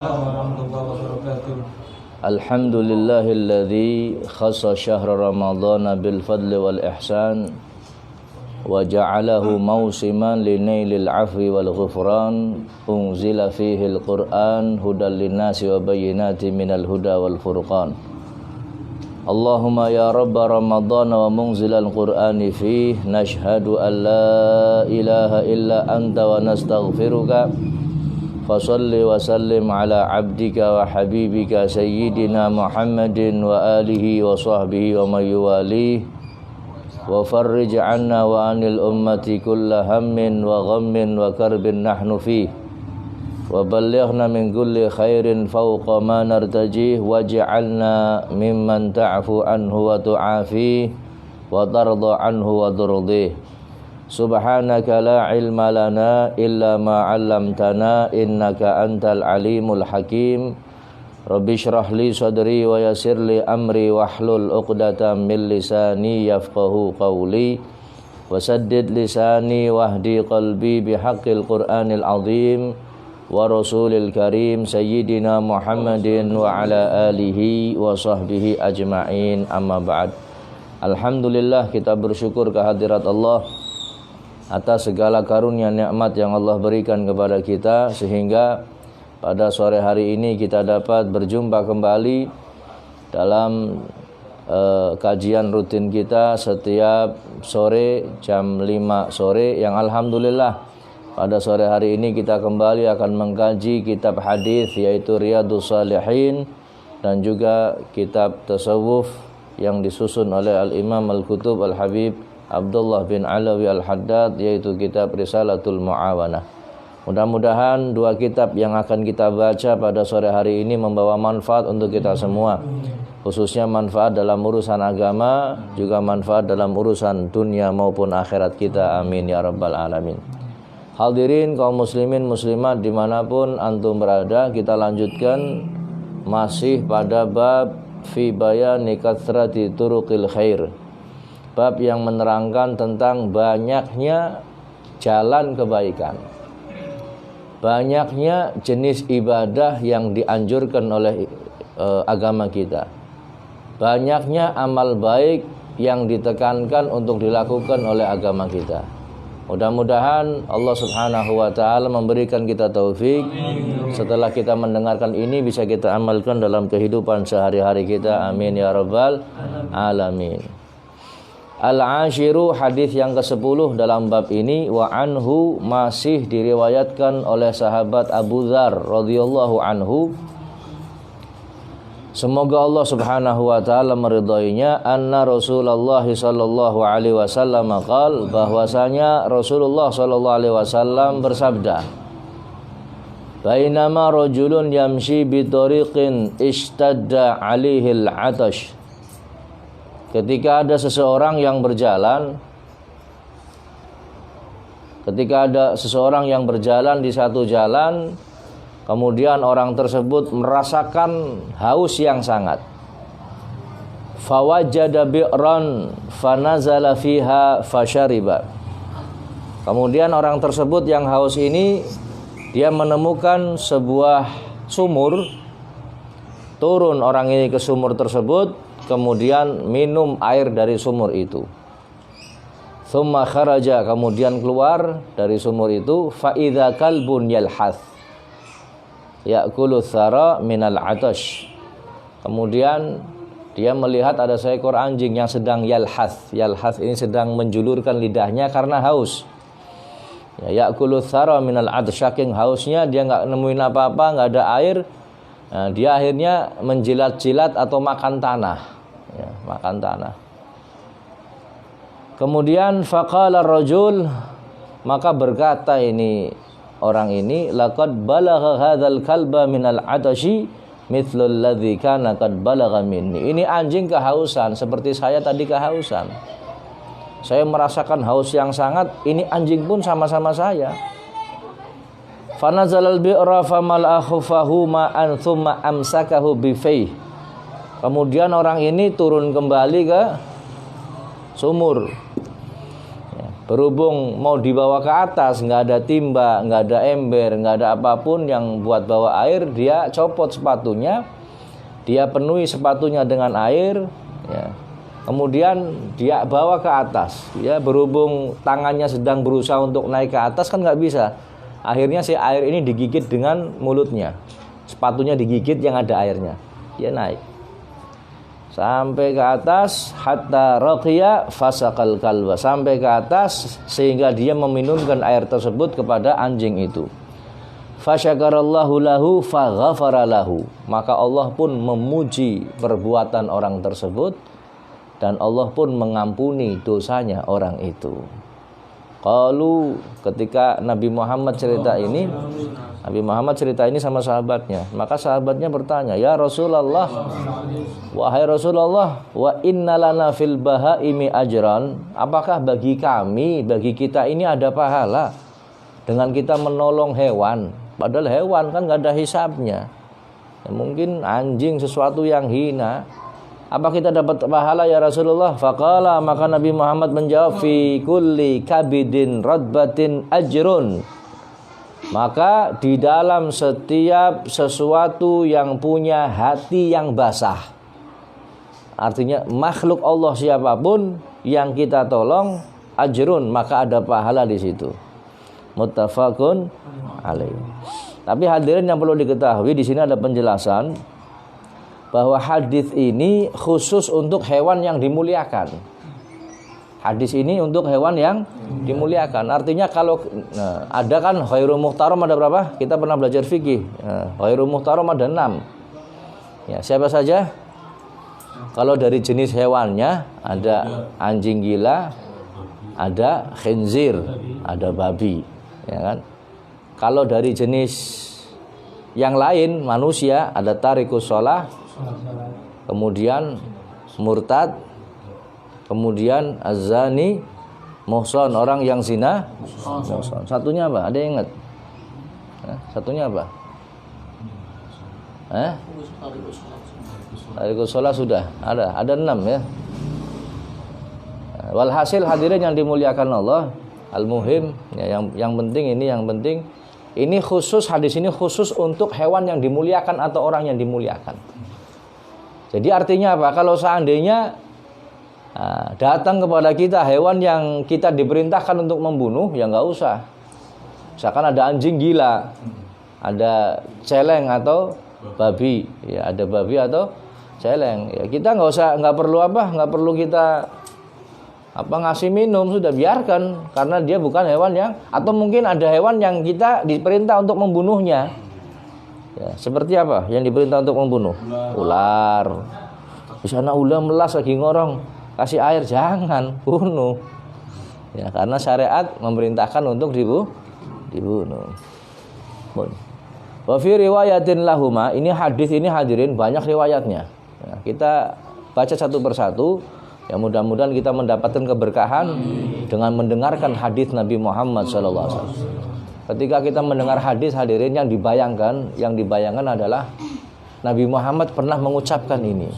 warahmatullahi wabarakatuh. Alhamdulillahilladzi khassa syahra ramadhana bil fadli wal ihsan wa ja'alahu mawsiman linailil afwi wal ghufran unzila fihi al-Qur'an hudal linnasi wa bayyinatin minal huda wal furqan. Allahumma ya rabba ramadhana wa munzilal qur'ani fihi nashhadu an la ilaha illa anta wa nastaghfiruka fasalli wa sallim ala abdika wa habibika sayyidina Muhammadin wa alihi wa sahbihi wa man yuwalih wa farrij anna wa anil ummati kulla hammin wa ghammin wa karbin nahnu fih wa ballighna min kulli khairin fawqa ma nartajih waj'alna mimman ta'fu anhu wa tu'afih wa tarda anhu wa turdih. Subhanaka la ilma lana illa ma 'allamtana innaka antal alimul hakim. Rabbi shrah li sadri wa yassir li amri wahlul 'uqdatam min lisani yafqahu qawli wasaddid lisani wahdi qalbi bihaqqil qur'anil azim wa rasulil karim sayyidina Muhammadin wa ala alihi wa sahbihi ajma'in, amma ba'd. Alhamdulillah, kita bersyukur kehadirat Allah atas segala karunia nikmat yang Allah berikan kepada kita, sehingga pada sore hari ini kita dapat berjumpa kembali dalam kajian rutin kita setiap sore jam 5 sore, yang alhamdulillah pada sore hari ini kita kembali akan mengkaji kitab hadis, yaitu Riyadhus Shalihin, dan juga kitab tasawuf yang disusun oleh Al-Imam Al-Kutub Al-Habib Abdullah bin Alawi Al-Haddad, yaitu kitab Risalatul Mu'awanah. Mudah-mudahan dua kitab yang akan kita baca pada sore hari ini membawa manfaat untuk kita semua, khususnya manfaat dalam urusan agama, juga manfaat dalam urusan dunia maupun akhirat kita, amin ya rabbal alamin. Hadirin kaum muslimin muslimat dimanapun antum berada, kita lanjutkan masih pada bab fi bayani kathrati turuqil khair, bab yang menerangkan tentang banyaknya jalan kebaikan, banyaknya jenis ibadah yang dianjurkan oleh agama kita, banyaknya amal baik yang ditekankan untuk dilakukan oleh agama kita. Mudah-mudahan Allah Subhanahu wa ta'ala memberikan kita taufik, setelah kita mendengarkan ini bisa kita amalkan dalam kehidupan sehari-hari kita, amin ya rabbal alamin. Al-ashiru, hadis yang ke-10 dalam bab ini, wa anhu, masih diriwayatkan oleh sahabat Abu Dzar radhiyallahu anhu, semoga Allah Subhanahu wa taala meridainya, anna Rasulullah sallallahu alaihi wasallam qaal, bahwasanya Rasulullah sallallahu alaihi wasallam bersabda, bainama rajulun yamshi bi tariqin ishtadda alaihi al-'atash, ketika ada seseorang yang berjalan di satu jalan, kemudian orang tersebut merasakan haus yang sangat. Fawajada bi'ran fanazala fiha fashariba. Kemudian orang tersebut yang haus ini, dia menemukan sebuah sumur. Turun orang ini ke sumur tersebut, kemudian minum air dari sumur itu. Thumma kharaja, kemudian keluar dari sumur itu, fa idza kalbun yalhath ya'kulu thara minal 'atash. Kemudian dia melihat ada seekor anjing yang sedang yalhath. Yalhath ini sedang menjulurkan lidahnya karena haus. Ya'kulu thara minal 'atash, saking hausnya dia enggak nemuin apa-apa, enggak ada air. Nah, dia akhirnya menjilat-jilat atau makan tanah. Makan tanah. Kemudian faqala ar-rajul, maka berkata ini orang ini, laqad balagha hadzal kalba minal 'atashi mithlu alladzi kana qad balagha minni. Ini anjing kehausan seperti saya tadi kehausan. Saya merasakan haus yang sangat, ini anjing pun sama-sama saya. Fanazalal bi'ra famal'ahu fahu ma'an thumma amsakahu bifayh. Kemudian orang ini turun kembali ke sumur. Berhubung mau dibawa ke atas, nggak ada timba, nggak ada ember, nggak ada apapun yang buat bawa air, dia copot sepatunya, dia penuhi sepatunya dengan air, ya. Kemudian dia bawa ke atas, ya. Berhubung tangannya sedang berusaha untuk naik ke atas kan nggak bisa. Akhirnya si air ini digigit dengan mulutnya, sepatunya digigit yang ada airnya, dia naik sampai ke atas, hatta raqiya fasaqal kalba, sampai ke atas sehingga dia meminumkan air tersebut kepada anjing itu. Fasyakarallahu lahu faghafara lahu, maka Allah pun memuji perbuatan orang tersebut dan Allah pun mengampuni dosanya orang itu. Qalu, ketika Nabi Muhammad cerita ini sama sahabatnya, maka sahabatnya bertanya, "Ya Rasulullah, wahai Rasulullah, wa inna lana fil bahaimi ajran, apakah bagi kita ini ada pahala dengan kita menolong hewan?" Padahal hewan kan nggak ada hisabnya, ya, mungkin anjing sesuatu yang hina. Apa kita dapat pahala ya Rasulullah? Faqala, maka Nabi Muhammad menjawab, fi kulli kabidin radbatin ajrun. Maka di dalam setiap sesuatu yang punya hati yang basah, artinya makhluk Allah siapapun yang kita tolong, ajrun, maka ada pahala di situ. Muttafaqun alaih. Tapi hadirin yang perlu diketahui, di sini ada penjelasan bahwa hadis ini khusus untuk hewan yang dimuliakan. Hadis ini untuk hewan yang dimuliakan. Artinya kalau ada kan khairul muhtaram ada berapa? Kita pernah belajar fikih. Khairul muhtaram ada 6. Ya, siapa saja? Kalau dari jenis hewannya ada anjing gila, ada khinzir, ada babi, ya kan? Kalau dari jenis yang lain manusia ada tarikus shalah, kemudian murtad, kemudian azani, muhsan, orang yang zina, muhsan. Satunya apa? Ada yang ingat? Satunya apa? Tarikus shalah sudah ada 6 ya. Walhasil hadirin yang dimuliakan Allah, al-muhim ya, yang penting ini khusus, hadis ini khusus untuk hewan yang dimuliakan atau orang yang dimuliakan. Jadi artinya apa? Kalau seandainya datang kepada kita hewan yang kita diperintahkan untuk membunuh, ya nggak usah. Misalkan ada anjing gila, ada celeng atau babi, ya ada babi atau celeng, ya kita nggak perlu kita ngasih minum, sudah biarkan, karena dia bukan hewan yang, atau mungkin ada hewan yang kita diperintah untuk membunuhnya. Ya, seperti apa yang diperintah untuk membunuh? Ular. Di sana ular melas lagi ngorong, kasih air, jangan bunuh. Ya, karena syariat memerintahkan untuk dibunuh. Wa fi riwayatin lahuma, ini hadis ini hadirin banyak riwayatnya. Ya, kita baca satu persatu. Ya, mudah-mudahan kita mendapatkan keberkahan dengan mendengarkan hadis Nabi Muhammad SAW. Ketika kita mendengar hadis hadirin, yang dibayangkan adalah Nabi Muhammad pernah mengucapkan ini.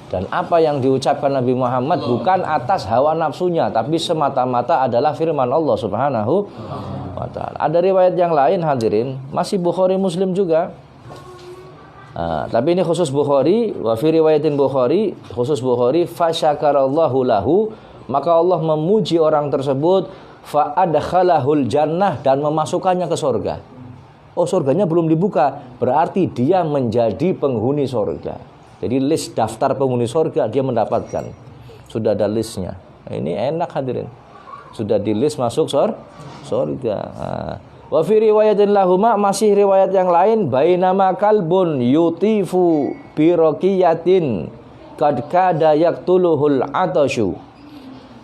Dan apa yang diucapkan Nabi Muhammad bukan atas hawa nafsunya, tapi semata-mata adalah firman Allah Subhanahu wa ta'ala. Ada riwayat yang lain hadirin, masih Bukhari Muslim juga. Tapi ini khusus Bukhari, wa fi riwayatin Bukhari, khusus Bukhari, fasyakarallahu lahu, maka Allah memuji orang tersebut, fa adkhalahul jannah, dan memasukkannya ke surga. Oh, surganya belum dibuka, berarti dia menjadi penghuni surga. Jadi list daftar penghuni surga dia mendapatkan. Sudah ada listnya. Nah, ini enak hadirin. Sudah di list masuk surga. Wa fi riwayatin lahuma, masih riwayat yang lain, bainama kalbun yutifu bi raqiyatin qad kada yaqtuluhul atashu.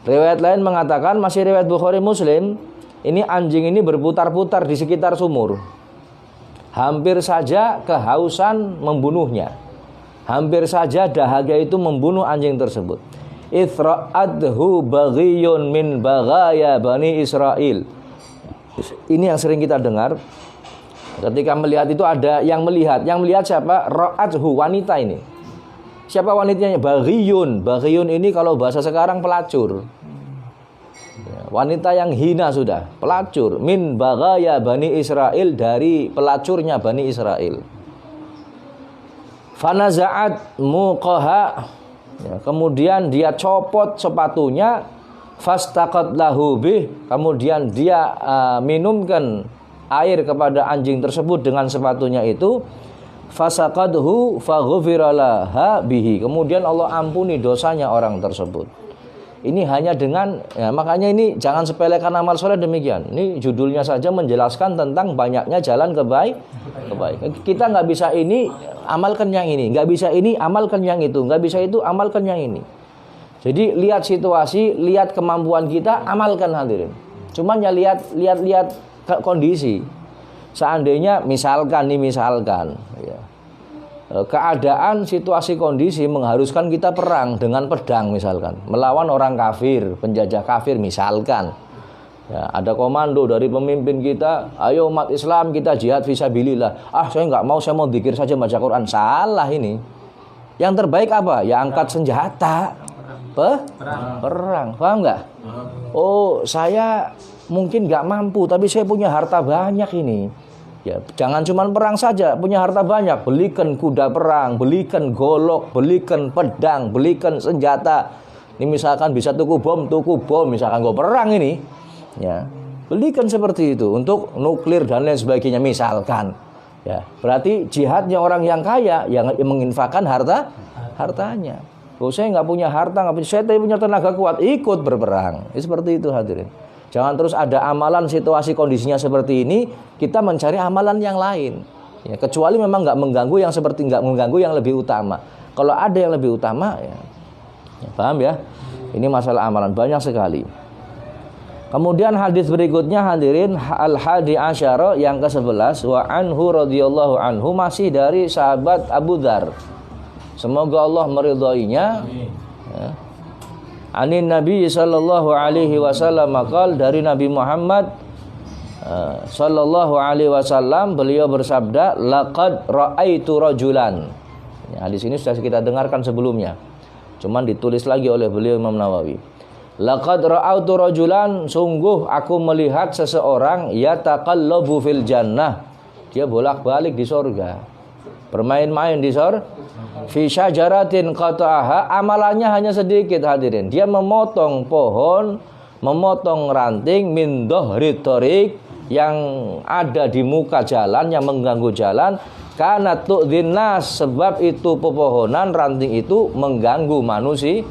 Riwayat lain mengatakan, masih riwayat Bukhari Muslim, ini anjing ini berputar-putar di sekitar sumur. Hampir saja kehausan membunuhnya. Hampir saja dahaga itu membunuh anjing tersebut. Ithra'adhu baghiyun min baghaya Bani Israel. Ini yang sering kita dengar. Ketika melihat itu ada yang melihat. Yang melihat siapa? Ra'adhu, wanita ini. Siapa wanitanya? Baghiyun. Baghiyun ini kalau bahasa sekarang pelacur. Ya, wanita yang hina sudah, pelacur. Min bagaya Bani Israel, dari pelacurnya Bani Israel. Fanaza'at muqaha, ya, kemudian dia copot sepatunya. Fastaqat lahu bih, kemudian dia minumkan air kepada anjing tersebut dengan sepatunya itu. Fasaqadhu faghfira laha bihi, kemudian Allah ampuni dosanya orang tersebut. Ini hanya dengan, ya, makanya ini jangan sepelekan amal soleh demikian. Ini judulnya saja menjelaskan tentang banyaknya jalan kebaikan. Kita nggak bisa ini, amalkan yang ini. Nggak bisa ini, amalkan yang itu. Nggak bisa itu, amalkan yang ini. Jadi lihat situasi, lihat kemampuan kita, amalkan hadirin. Cuman ya lihat kondisi. Seandainya misalkan ya, keadaan situasi kondisi mengharuskan kita perang dengan pedang misalkan, melawan orang kafir, penjajah kafir misalkan. Ya, ada komando dari pemimpin kita, ayo umat Islam kita jihad fisabilillah. Saya nggak mau, saya mau dzikir saja baca Quran. Salah ini. Yang terbaik apa? Ya angkat senjata. Perang. Paham nggak? Oh, saya mungkin nggak mampu, tapi saya punya harta banyak ini. Ya, jangan cuma perang saja, punya harta banyak, belikan kuda perang, belikan golok, belikan pedang, belikan senjata. Ini misalkan bisa tuku bom, misalkan gue perang ini. Ya, belikan seperti itu untuk nuklir dan lain sebagainya misalkan. Ya, berarti jihadnya orang yang kaya yang menginfakkan hartanya. Oh, saya nggak punya harta, saya tapi punya tenaga kuat, ikut berperang. Seperti itu hadirin. Jangan terus ada amalan situasi kondisinya seperti ini, kita mencari amalan yang lain. Ya, kecuali memang nggak mengganggu yang lebih utama. Kalau ada yang lebih utama, ya paham ya? Ini masalah amalan banyak sekali. Kemudian hadis berikutnya hadirin, al-hadi asyara yang ke-11, wa anhu radhiyallahu anhu, masih dari sahabat Abu Dzar. Semoga Allah meridhoinya. Ya. Anin Nabi sallallahu alaihi wasallam qol, dari Nabi Muhammad sallallahu alaihi wasallam, beliau bersabda, laqad ra'aitu rajulan. Ya, hadis ini sudah kita dengarkan sebelumnya. Cuman ditulis lagi oleh beliau Imam Nawawi. Laqad ra'aitu rajulan, sungguh aku melihat seseorang yataqallabu fil jannah. Dia bolak-balik di surga. Bermain-main di surga. Fi syajaratin qata'aha, amalannya hanya sedikit hadirin. Dia memotong pohon, memotong ranting min dhahri thariq, yang ada di muka jalan, yang mengganggu jalan. Karena tu'dhin nas, sebab itu pepohonan ranting itu mengganggu manusia.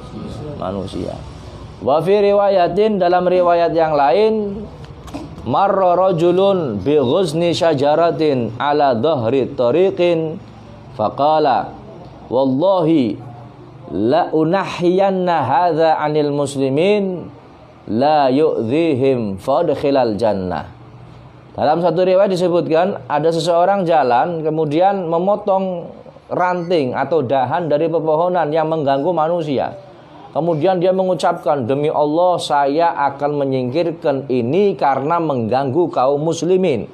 Wa fi riwayatin, dalam riwayat yang lain, marra rajulun bi ghuzni syajaratin ala dhahri thariqin faqala wallahi la unahiyanna hadza 'anil muslimin la yu'dhihim fadkhilal jannah. Dalam satu riwayat disebutkan ada seseorang jalan kemudian memotong ranting atau dahan dari pepohonan yang mengganggu manusia. Kemudian dia mengucapkan, demi Allah saya akan menyingkirkan ini karena mengganggu kaum muslimin.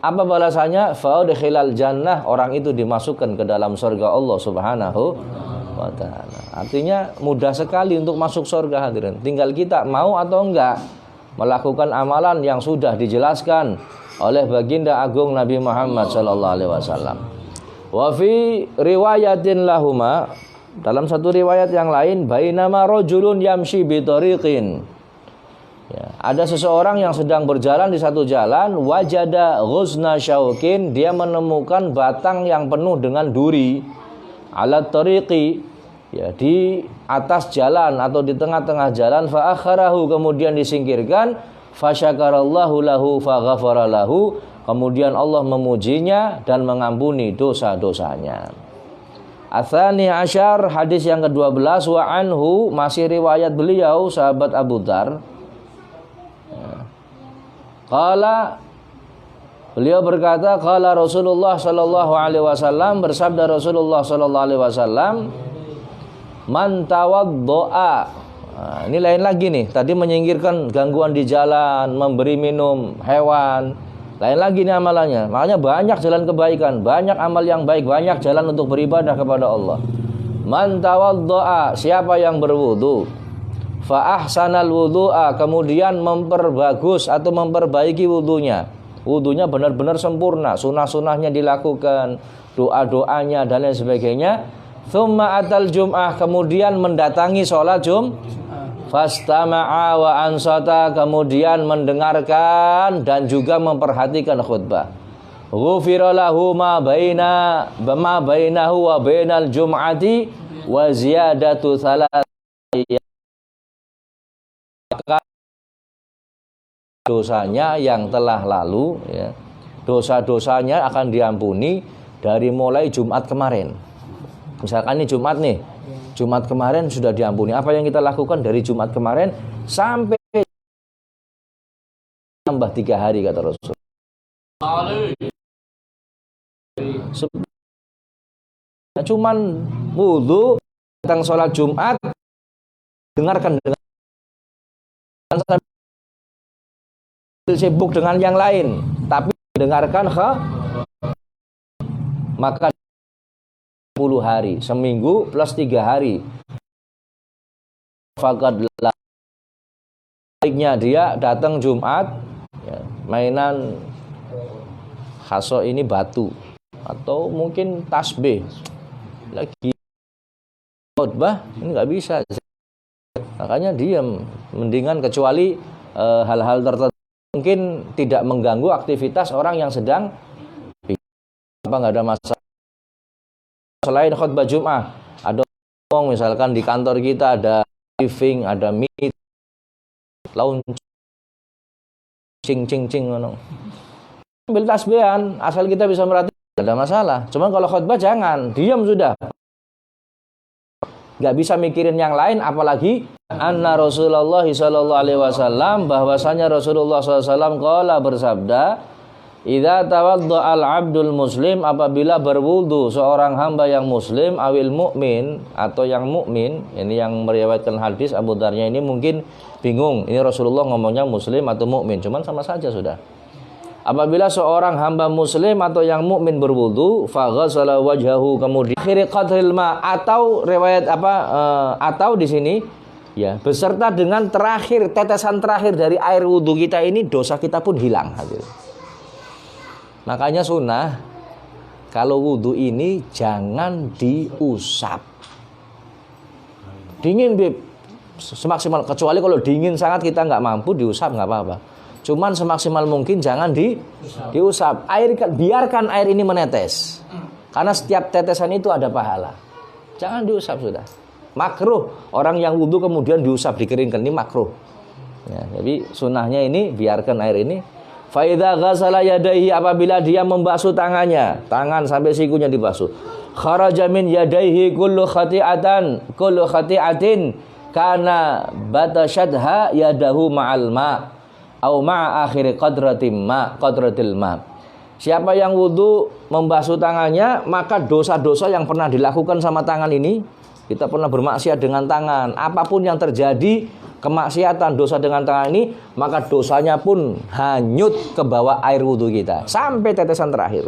Apa balasannya? Fadkhilal jannah, orang itu dimasukkan ke dalam surga Allah Subhanahu wa taala. Artinya mudah sekali untuk masuk surga hadirin. Tinggal kita mau atau enggak melakukan amalan yang sudah dijelaskan oleh baginda agung Nabi Muhammad sallallahu alaihi wasallam. Wa fi riwayatin lahuma, dalam satu riwayat yang lain, bainama rajulun yamshi bi tariqin. Ya, ada seseorang yang sedang berjalan di satu jalan, wajada ghusna syaukin, dia menemukan batang yang penuh dengan duri, ala tariqi, ya, di atas jalan atau di tengah-tengah jalan, fa akharahu, kemudian disingkirkan, fa syakarallahu lahu fa ghafara lahu, kemudian Allah memujinya dan mengampuni dosa-dosanya. Atsani asyar, hadis yang ke-12, wa anhu, masih riwayat beliau sahabat Abu Dzar. Qala, beliau berkata, qala Rasulullah sallallahu alaihi wasallam, bersabda Rasulullah sallallahu alaihi wasallam, man tawaddoa. Ini lain lagi nih. Tadi menyingkirkan gangguan di jalan, memberi minum hewan. Lain lagi nih amalannya. Makanya banyak jalan kebaikan, banyak amal yang baik, banyak jalan untuk beribadah kepada Allah. Man tawaddoa, siapa yang berwudu, fa ahsanal wudu'a, kemudian memperbagus atau memperbaiki wudunya. Wudunya benar-benar sempurna, sunah-sunahnya dilakukan, doa-doanya dan lain sebagainya. Tsumma atal jum'ah, kemudian mendatangi sholat fastama'a wa ansata, kemudian mendengarkan dan juga memperhatikan khutbah. Ghufira lahu ma bainahu wa bainal jum'ati wa ziyadatu thalath. Dosanya yang telah lalu, ya, dosa-dosanya akan diampuni dari mulai Jumat kemarin. Misalkan ini Jumat nih, Jumat kemarin sudah diampuni. Apa yang kita lakukan dari Jumat kemarin sampai tambah 3 hari kata Rasul. Cuman wudu, datang sholat Jumat, dengarkan dengan sibuk dengan yang lain, tapi dengarkan maka 10 hari, seminggu plus 3 hari. Fakadlah, baiknya dia datang Jumat, ya, mainan khaso ini batu atau mungkin tasbih, lagi khutbah ini nggak bisa, makanya diam, mendingan kecuali hal-hal tertentu mungkin tidak mengganggu aktivitas orang yang sedang nggak ada masalah. Selain khutbah Jum'ah, ada ngomong misalkan di kantor kita ada briefing, ada meet, launching, cing ngono. Ambil tasbihan, asal kita bisa merhati, tidak ada masalah. Cuma kalau khutbah jangan, diam sudah. Gak bisa mikirin yang lain, apalagi anna Rasulullah sallallahu alaihi wasallam, bahwasanya Rasulullah SAW qala bersabda, idza tawadda al-'abdul muslim, apabila berwudu seorang hamba yang muslim, awil mukmin atau yang mukmin, ini yang meriwayatkan hadis Abu Darnya ini mungkin bingung, ini Rasulullah ngomongnya muslim atau mukmin, cuman sama saja sudah. Apabila seorang hamba muslim atau yang mukmin berwudu, faghasala wajhahu, kemudian akhiri qadril ma, atau riwayat atau di sini ya beserta dengan terakhir, tetesan terakhir dari air wudu kita ini, dosa kita pun hilang. Makanya sunnah kalau wudu ini jangan diusap. Dingin bib, semaksimal, kecuali kalau dingin sangat kita nggak mampu diusap nggak apa-apa. Cuman semaksimal mungkin jangan diusap. Biarkan air ini menetes. Karena setiap tetesan itu ada pahala. Jangan diusap sudah. Makruh orang yang wudu kemudian diusap, dikeringkan, ini makruh. Ya, jadi sunnahnya ini biarkan air ini. Fa idza ghasala yadayhi, apabila dia membasuh tangannya, tangan sampai sikunya dibasuh. Kharaja min yadayhi kullu khati'atin kana batashadha yadahu ma'al ma' au ma'a akhiri qadratil ma. Siapa yang wudu membasuh tangannya, maka dosa-dosa yang pernah dilakukan sama tangan ini, kita pernah bermaksiat dengan tangan, apapun yang terjadi, kemaksiatan, dosa dengan tangan ini, maka dosanya pun hanyut ke bawah air wudu kita sampai tetesan terakhir.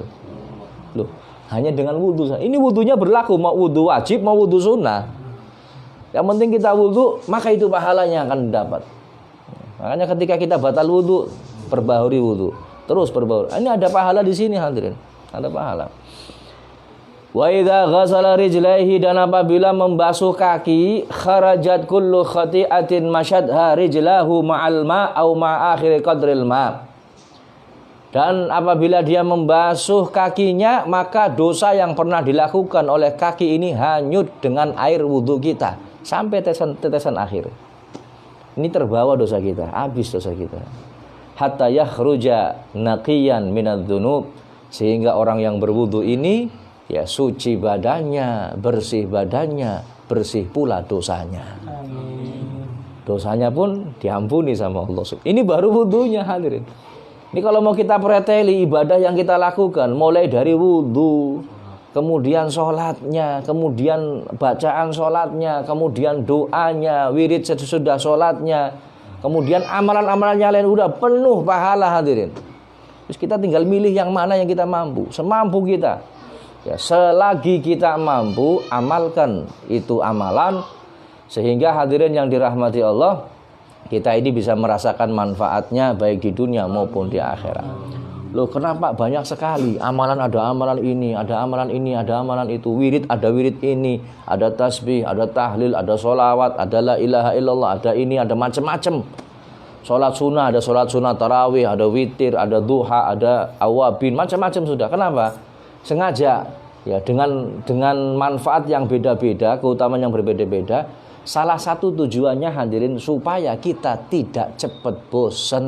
Loh, hanya dengan wudu. Ini wudunya berlaku mau wudu wajib mau wudu sunnah. Yang penting kita wudu, maka itu pahalanya akan didapat. Makanya ketika kita batal wudu, perbaharui wudu, terus perbaharui. Ini ada pahala di sini hadirin, ada pahala. Wa idza ghasala rijlaihi, dan apabila membasuh kaki, kharajat kullu khati'atin masyadha rijlahu ma'al ma' au ma' akhiri qadril ma'. Dan apabila dia membasuh kakinya, maka dosa yang pernah dilakukan oleh kaki ini hanyut dengan air wudu kita sampai tetesan akhir. Ini terbawa dosa kita, habis dosa kita. Hatta yakhruja naqiyan minadz-dzunub, sehingga orang yang berwudu ini ya suci badannya, bersih pula dosanya. Amin. Dosanya pun diampuni sama Allah. Ini baru wudunya hadirin. Ini kalau mau kita preteli ibadah yang kita lakukan, mulai dari wudu, kemudian sholatnya, kemudian bacaan sholatnya, kemudian doanya, wirid sesudah sholatnya, kemudian amalan-amalannya lain, udah penuh pahala hadirin. Terus kita tinggal milih yang mana yang kita mampu, semampu kita. Ya, selagi kita mampu, amalkan itu amalan. Sehingga hadirin yang dirahmati Allah, kita ini bisa merasakan manfaatnya baik di dunia maupun di akhirat. Loh, kenapa banyak sekali amalan, ada amalan ini, ada amalan ini, ada amalan itu, wirid ada wirid ini, ada tasbih, ada tahlil, ada sholawat, ada la ilaha illallah, ada ini, ada macam-macam. Sholat sunnah, ada sholat sunnah tarawih, ada witir, ada duha, ada awabin, macam-macam sudah. Kenapa? Sengaja ya, dengan manfaat yang beda-beda, keutamaan yang berbeda-beda. Salah satu tujuannya hadirin supaya kita tidak cepat bosan.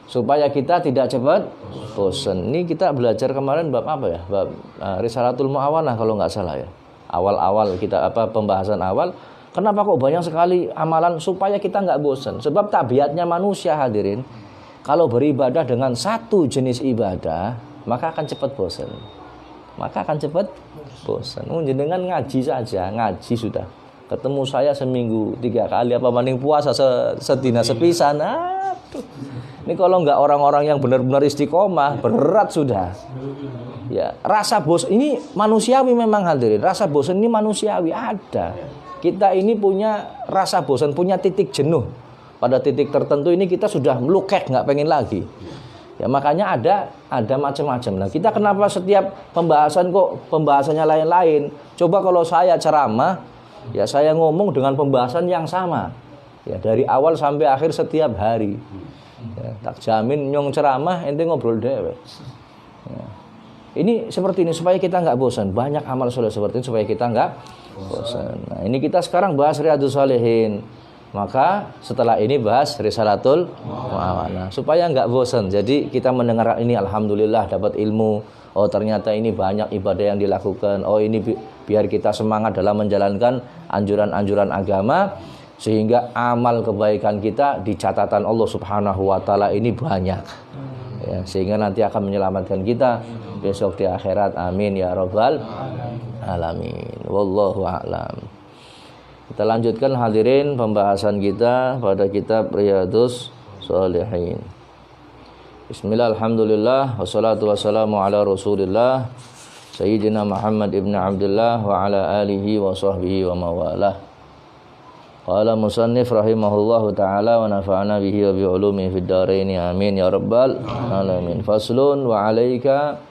Supaya kita tidak cepat bosan. Ini kita belajar kemarin bab apa ya? Bab Risalatul Mu'awanah kalau nggak salah ya. Awal-awal kita pembahasan awal. Kenapa kok banyak sekali amalan supaya kita nggak bosan? Sebab tabiatnya manusia hadirin, kalau beribadah dengan satu jenis ibadah, maka akan cepat bosan. Jenengan ngaji saja, ngaji sudah. Ketemu saya seminggu 3 kali, apa mending puasa sedina sepisan. Aduh. Ini kalau nggak orang-orang yang benar-benar istiqomah, berat sudah. Ya, rasa bosan ini manusiawi memang hadirin. Rasa bosan ini manusiawi ada. Kita ini punya rasa bosan, punya titik jenuh. Pada titik tertentu ini kita sudah melukek, nggak pengen lagi. Ya makanya ada macam-macam. Nah kita kenapa setiap pembahasan kok pembahasannya lain-lain? Coba kalau saya ceramah, ya saya ngomong dengan pembahasan yang sama. Ya dari awal sampai akhir setiap hari. Ya, tak jamin nyong ceramah, ente ngobrol dewe. Ya. Ini seperti ini supaya kita nggak bosan. Banyak amal soleh seperti ini supaya kita nggak bosan. Nah, ini kita sekarang bahas Riyadhus Shalihin. Maka setelah ini bahas Risalatul Mu'awanah supaya nggak bosan. Jadi kita mendengar ini alhamdulillah dapat ilmu. Oh ternyata ini banyak ibadah yang dilakukan. Oh ini biar kita semangat dalam menjalankan anjuran-anjuran agama sehingga amal kebaikan kita di catatan Allah Subhanahu wa taala ini banyak. Ya, sehingga nanti akan menyelamatkan kita besok di akhirat. Amin ya rabbal alamin. Wallahu a'lam. Kita lanjutkan hadirin pembahasan kita pada kitab Riyadhus Shalihin. Bismillah, alhamdulillah, wassalatu wassalamu ala rasulillah Sayyidina Muhammad ibn Abdullah wa ala alihi wa sahbihi wa mawalah. Qala musannif rahimahullahu ta'ala wa nafa'ana bihi wa bi'ulumi fid dharaini amin ya rabbal alamin. Faslun wa alaika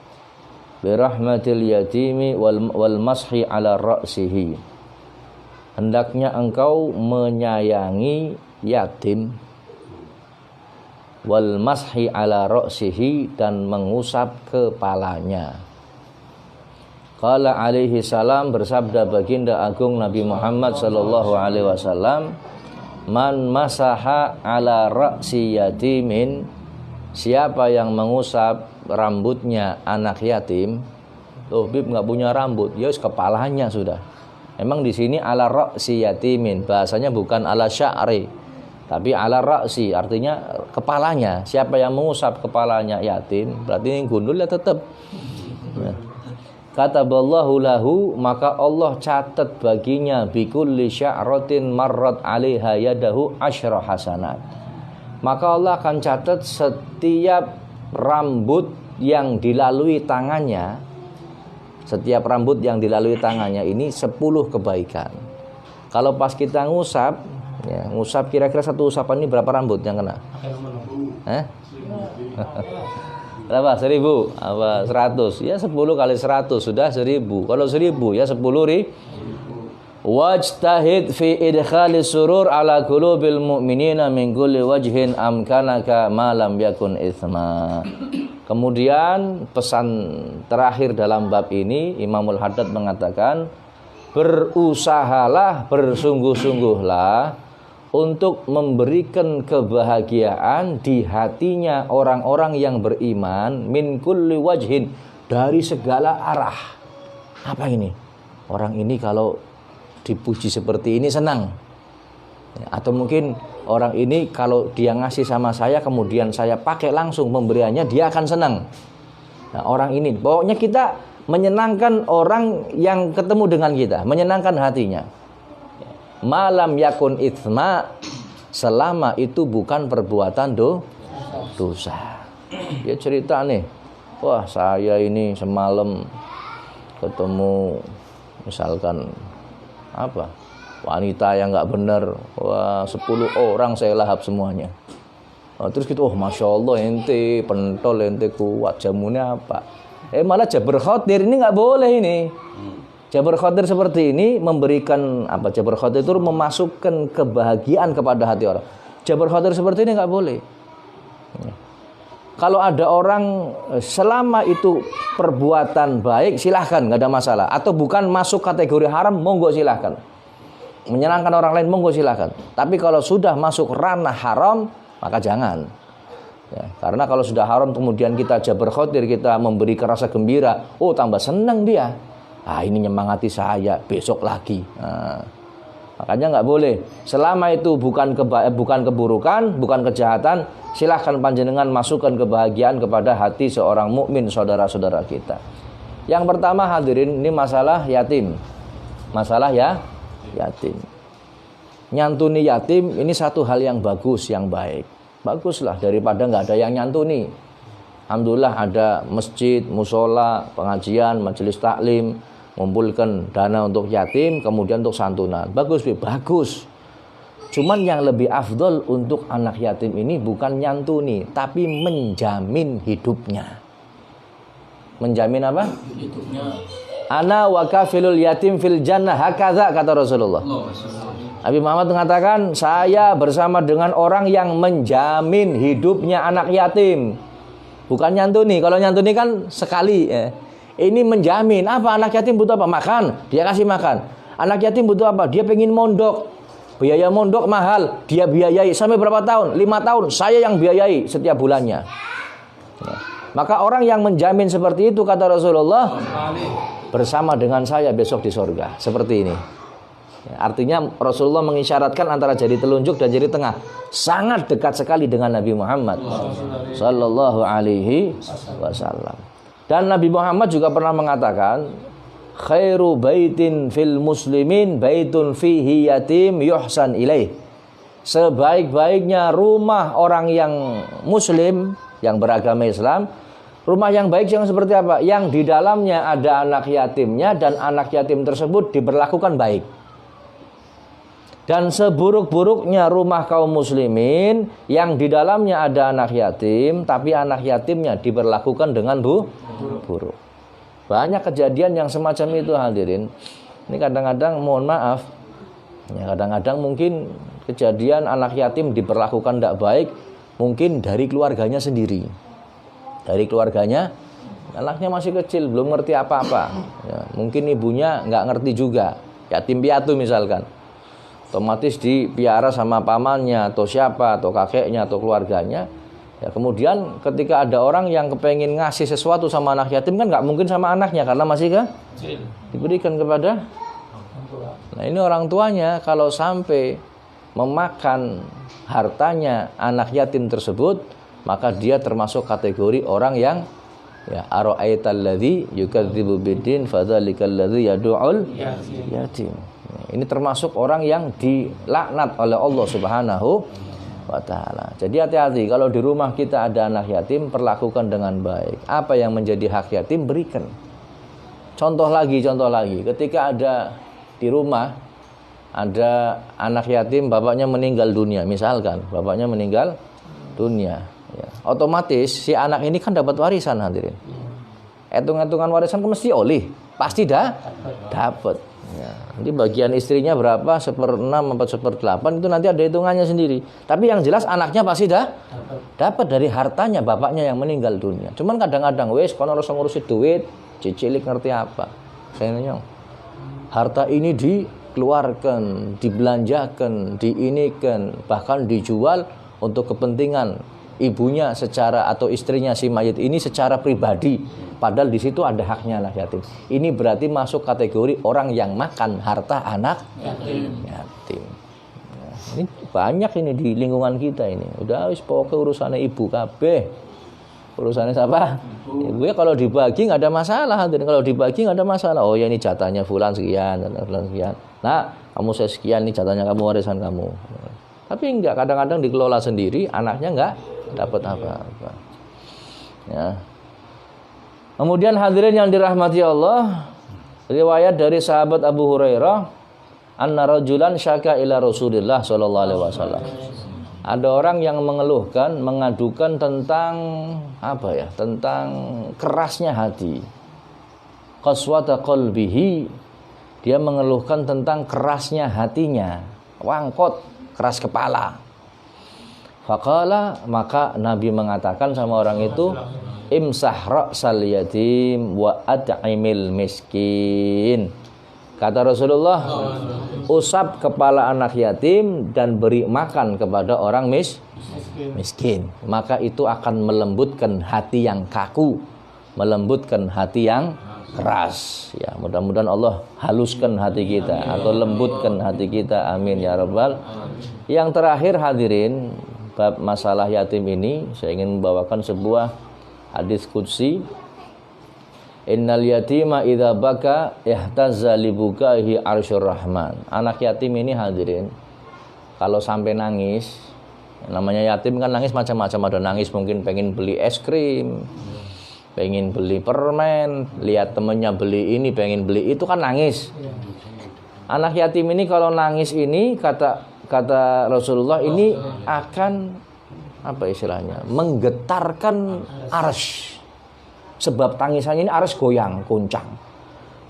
birahmatil yatimi wal mashi ala ra'sihi. Hendaknya engkau menyayangi yatim wal mashi ala ra'sihi dan mengusap kepalanya. Qala alaihi salam, bersabda baginda agung Nabi Muhammad sallallahu alaihi wasallam, man masaha ala ra'si yatimin, siapa yang mengusap rambutnya anak yatim. Loh, Bib enggak punya rambut, ya kepalanya sudah. Emang di sini ala ra'si yatimin, bahasanya bukan ala sya'ri, tapi ala ra'si, artinya kepalanya. Siapa yang mengusap kepalanya yatim, berarti ini gundul ya tetap. Ya. Kataballahu lahu, maka Allah catat baginya bikulli sya'ratin marrat 'alaiha yadahu asyra hasanat. Maka Allah akan catat setiap rambut yang dilalui tangannya, setiap rambut yang dilalui tangannya ini 10 kebaikan. Kalau pas kita ngusap, ya, ngusap kira-kira satu usapan ini berapa rambut yang kena? Berapa? 1000? Apa 100? Ya 10 kali 100 sudah 1000. Kalau 1000 ya 10 ribu. Wajtahid fi idkhali surur ala qulubil mu'minina min kulli wajhin amkanaka ma lam yakun itsma. Kemudian pesan terakhir dalam bab ini Imamul Haddad mengatakan, berusahalah, bersungguh-sungguhlah untuk memberikan kebahagiaan di hatinya orang-orang yang beriman min kulli wajhin, dari segala arah. Apa ini? Orang ini kalau dipuji seperti ini senang. Atau mungkin orang ini kalau dia ngasih sama saya kemudian saya pakai langsung pemberiannya, dia akan senang. Nah, orang ini pokoknya kita menyenangkan orang yang ketemu dengan kita, menyenangkan hatinya. Malam yakun itsma, selama itu bukan perbuatan dosa. Dia cerita nih, wah saya ini semalam ketemu misalkan apa, wanita yang nggak benar, wah 10 orang saya lahap semuanya. Terus gitu, oh masya Allah ente pentol, ente kuat, jamunya apa? Malah Jabr Khodir ini nggak boleh ini. Jabr Khodir seperti ini memberikan apa? Jabr Khodir itu memasukkan kebahagiaan kepada hati orang. Jabr Khodir seperti ini nggak boleh. Kalau ada orang selama itu perbuatan baik silahkan, nggak ada masalah. Atau bukan masuk kategori haram, monggo silahkan. Menyenangkan orang lain monggo silahkan. Tapi kalau sudah masuk ranah haram, maka jangan. Ya, karena kalau sudah haram kemudian kita Jabr Khodir, kita memberikan rasa gembira, oh tambah senang dia. Ini nyemangati saya, besok lagi. Makanya nggak boleh. Selama itu bukan keburukan, bukan kejahatan, silahkan panjenengan masukkan kebahagiaan kepada hati seorang mukmin, saudara-saudara kita. Yang pertama hadirin, ini masalah yatim. Masalah yatim. Nyantuni yatim ini satu hal yang bagus, yang baik. Baguslah daripada nggak ada yang nyantuni. Alhamdulillah ada masjid, musola, pengajian, majelis taklim, ngumpulkan dana untuk yatim, kemudian untuk santunan. Bagus. Cuman yang lebih afdol untuk anak yatim ini bukan nyantuni, tapi menjamin hidupnya. Menjamin apa? Hidupnya. Ana wa kafilul yatim fil jannah hakadha, kata Rasulullah. Nabi Muhammad mengatakan, saya bersama dengan orang yang menjamin hidupnya anak yatim. Bukan nyantuni. Kalau nyantuni kan sekali ya. Ini menjamin. Apa anak yatim butuh apa? Makan, dia kasih makan. Anak yatim butuh apa? Dia pengen mondok. Biaya mondok mahal, dia biayai. Sampai berapa tahun? 5 tahun, saya yang biayai setiap bulannya. Ya. Maka orang yang menjamin seperti itu, kata Rasulullah, bersama dengan saya besok di surga. Seperti ini. Ya, artinya Rasulullah mengisyaratkan antara jari telunjuk dan jari tengah. Sangat dekat sekali dengan Nabi Muhammad Sallallahu Alaihi Wasallam. Dan Nabi Muhammad juga pernah mengatakan, khairu baitin fil muslimin baitun fihi yatim yuhsan ilaih. Sebaik-baiknya rumah orang yang muslim, yang beragama Islam, rumah yang baik yang seperti apa? Yang di dalamnya ada anak yatimnya dan anak yatim tersebut diperlakukan baik. Dan seburuk-buruknya rumah kaum muslimin yang di dalamnya ada anak yatim, tapi anak yatimnya diperlakukan dengan buruk. Banyak kejadian yang semacam itu hadirin. Ini kadang-kadang mohon maaf, ya kadang-kadang mungkin kejadian anak yatim diperlakukan tidak baik, mungkin dari keluarganya sendiri. Dari keluarganya, anaknya masih kecil, belum ngerti apa-apa. Ya, mungkin ibunya nggak ngerti juga, yatim piatu misalkan. Otomatis dipiara sama pamannya atau siapa atau kakeknya atau keluarganya. Ya, kemudian ketika ada orang yang kepengen ngasih sesuatu sama anak yatim kan nggak mungkin sama anaknya karena masih kecil. Diberikan kepada. Nah ini orang tuanya kalau sampai memakan hartanya anak yatim tersebut, maka dia termasuk kategori orang yang ya ara'aital ladzi yukadzibu biddin fadzalikal ladzi yad'ul yatim. Ini termasuk orang yang dilaknat oleh Allah Subhanahu wa ta'ala. Jadi hati-hati kalau di rumah kita ada anak yatim, perlakukan dengan baik. Apa yang menjadi hak yatim berikan. Contoh lagi. Ketika ada di rumah ada anak yatim, bapaknya meninggal dunia, misalkan bapaknya meninggal dunia, ya, otomatis si anak ini kan dapat warisan hadirin. Hitung-hitungan warisan kan mesti pasti dapat. Ya, nanti bagian istrinya berapa, 1/6 atau 1/8 itu nanti ada hitungannya sendiri. Tapi yang jelas anaknya pasti dapat dari hartanya bapaknya yang meninggal dunia. Cuman kadang-kadang kono harus ngurusin duit, cicilik ngerti apa. Saya nanya, harta ini dikeluarkan, dibelanjakan, diinikan, bahkan dijual untuk kepentingan ibunya secara atau istrinya si mayit ini secara pribadi, padahal di situ ada haknya anak yatim. Ini berarti masuk kategori orang yang makan harta anak yatim. Ya, ini banyak ini di lingkungan kita ini. Udah pokoknya urusannya ibu kabeh. Urusannya siapa? Ibu ya, kalau dibagi nggak ada masalah. Kalau dibagi nggak ada masalah. Oh ya ini jatahnya fulan sekian, fulan sekian. Nah, kamu saya sekian, ini jatahnya kamu, warisan kamu. Tapi enggak, kadang-kadang dikelola sendiri, anaknya enggak dapat apa-apa. Ya. Kemudian hadirin yang dirahmati Allah, riwayat dari sahabat Abu Hurairah, anna rajulan syaka ila Rasulillah sallallahu alaihi wasallam. Ada orang yang mengeluhkan, mengadukan tentang apa ya? Tentang kerasnya hati. Qaswata qalbihi. Dia mengeluhkan tentang kerasnya hatinya. Wangkot, keras kepala. Faqala, maka Nabi mengatakan sama orang itu, imsah ra'sal yatim wa at'imil miskin. Kata Rasulullah, usap kepala anak yatim dan beri makan kepada orang miskin. Maka itu akan melembutkan hati yang kaku, melembutkan hati yang keras. Ya, mudah-mudahan Allah haluskan hati kita atau lembutkan hati kita. Amin ya rabbal. Yang terakhir hadirin, bab masalah yatim ini saya ingin membawakan sebuah hadis qudsi. Innal yatima idza baka ihtazza li bukaihi arsyur rahman. Anak yatim ini hadirin, kalau sampai nangis, namanya yatim kan nangis macam-macam, ada nangis mungkin pengen beli es krim, pengen beli permen, lihat temennya beli ini, pengen beli itu, kan nangis. Anak yatim ini kalau nangis ini kata Rasulullah ini akan apa istilahnya? Menggetarkan arsy. Sebab tangisannya ini arsy goyang, goncang.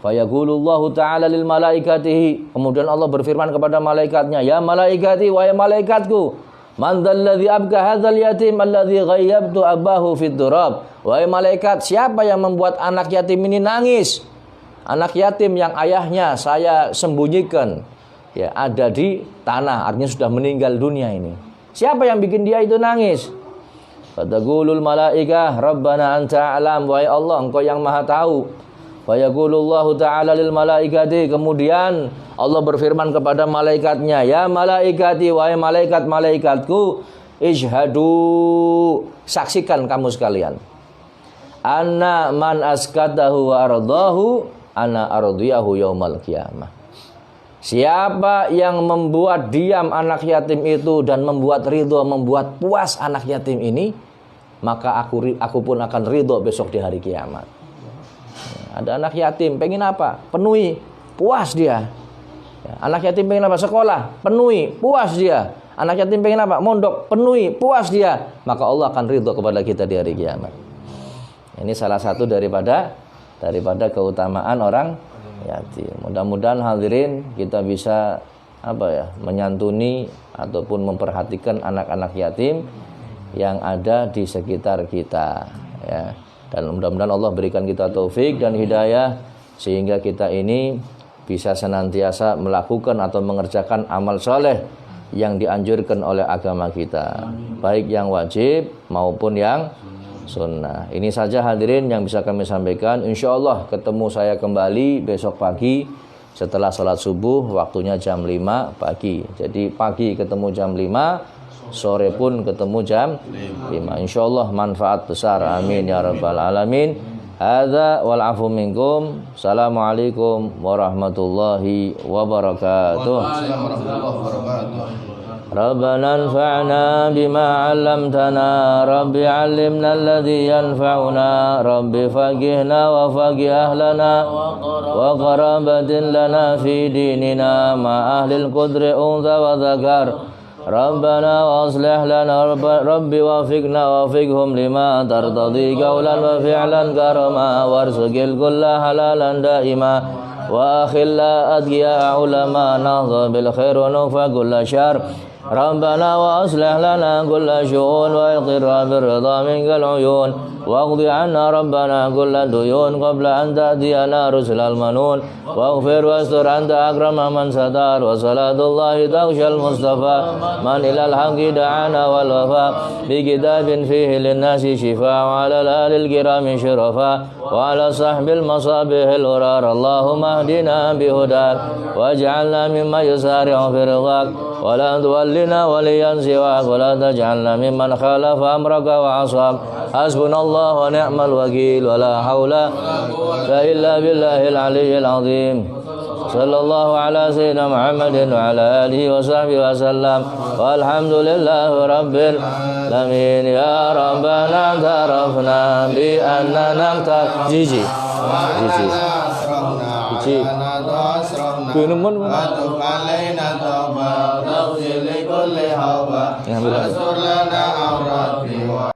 Fa yaqulullahu ta'ala lil malaikatihi. Kemudian Allah berfirman kepada malaikatnya, ya malaikati, wahai malaikatku, man dzalladzi abka hadzal yatim alladzi ghayyabtu abahu fid durab. Wahai malaikat, siapa yang membuat anak yatim ini nangis? Anak yatim yang ayahnya saya sembunyikan, ya, ada di tanah, artinya sudah meninggal dunia ini. Siapa yang bikin dia itu nangis? Fataqulul malaikah rabbana anta a'lam, wahai Allah, engkau yang maha tahu. Fa yaqulullahu ta'ala lil malaikati, kemudian Allah berfirman kepada malaikatnya, ya malaikati, wahai malaikat-malaikatku, ijhadu, saksikan kamu sekalian, anna man askatahu wa ardahu ana ardiyahu yaumal qiyamah. Siapa yang membuat diam anak yatim itu dan membuat ridho, membuat puas anak yatim ini, maka aku pun akan ridho besok di hari kiamat. Ada anak yatim pengen apa? Penuhi, puas dia. Anak yatim pengen apa? Sekolah, penuhi, puas dia. Anak yatim pengen apa? Mondok, penuhi, puas dia. Maka Allah akan ridho kepada kita di hari kiamat. Ini salah satu daripada keutamaan orang yatim. Mudah-mudahan hadirin kita bisa menyantuni ataupun memperhatikan anak-anak yatim yang ada di sekitar kita, ya. Dan mudah-mudahan Allah berikan kita taufik dan hidayah sehingga kita ini bisa senantiasa melakukan atau mengerjakan amal soleh yang dianjurkan oleh agama kita, baik yang wajib maupun yang sunnah. Ini saja hadirin yang bisa kami sampaikan. Insyaallah ketemu saya kembali besok pagi setelah sholat subuh, waktunya jam 5 pagi. Jadi pagi ketemu jam 5, sore pun ketemu jam 5. Insyaallah manfaat besar. Amin ya rabbal alamin. Hadza wal afu minkum. Assalamualaikum warahmatullahi wabarakatuh. Rabbana anfa'na bima 'allamtana, Rabbi 'allimna alladhi yanfa'una, Rabbi faqihna wa faqih ahlana wa qarabatin lana fi dinina ma ahlil qudri unza wa dzakar. Rabbana wa aslih lana Rabbi wafiqna wafiqhum lima tartadi qawlan wa fi'lan karama warzuqil kulla halalan daima wa akhilla adgiya ulama nahdha bil khair wa nufa kulla syar. Rabbana wa aslih lana kulla syu'un wa iqirra birridha minkal uyun waqdi anna Rabbana kulla duyun qabla an ta'tiyana rusulal manun waghfir wastur anta akrama man satar wa salatullahi taqshal mustafa man ilal haqqi da'ana wal wafa bi kitabin fihi linnasi shifa wa ala alil kirami syurafa wa ala sahbil masabihil urar. Allahumma hdina bihudar waj'alna mimma yusari'u fi ridhak wa la tuwallina waliyan siwak wa la taj'alna mimman khalafa amraka wa asab. Hasbunallahu wa ni'mal wakil wa la hawla la illa billahil aliyyil azim. Sallallahu ala sayyidina Muhammadin wa ala alihi wa sahbihi wa sallam walhamdulillahi rabbil alamin. Ya Rabbana tarafna bi annana jiji nemen. وتب علينا توبة واغفر لكل حوبة Ya, alhamdulillah. واستر لنا عوراتي